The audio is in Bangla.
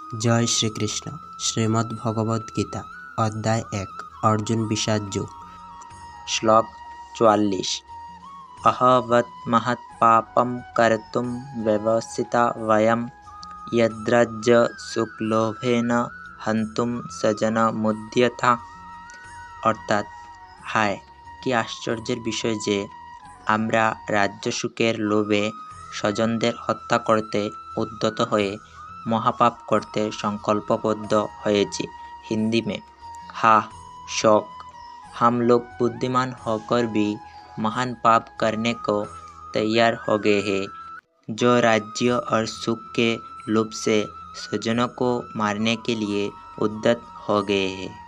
জয় শ্রীকৃষ্ণ। শ্রীমদ্ ভগবদ গীতা অধ্যায় 1 অর্জুন বিষাদ যোগ। শ্লোক 44। অহবৎ মহৎ পাপম কর্তুম ব্যবসিতা বয়ম যদ্রাজ্য সুখলোভেন হন্তুম স্বজনমুদ্যথা। অর্থাৎ, হায়, কি আশ্চর্যের বিষয় যে আমরা রাজ্য সুখের লোভে স্বজনদের হত্যা করতে উদ্যত হয়ে महापाप करते संकल्पबद्ध होएছি। हिंदी में, हा शौक, हम लोग बुद्धिमान होकर भी महान पाप करने को तैयार हो गए हैं, जो राज्य और सुख के लोभ से स्वजनों को मारने के लिए उद्यत हो गए हैं।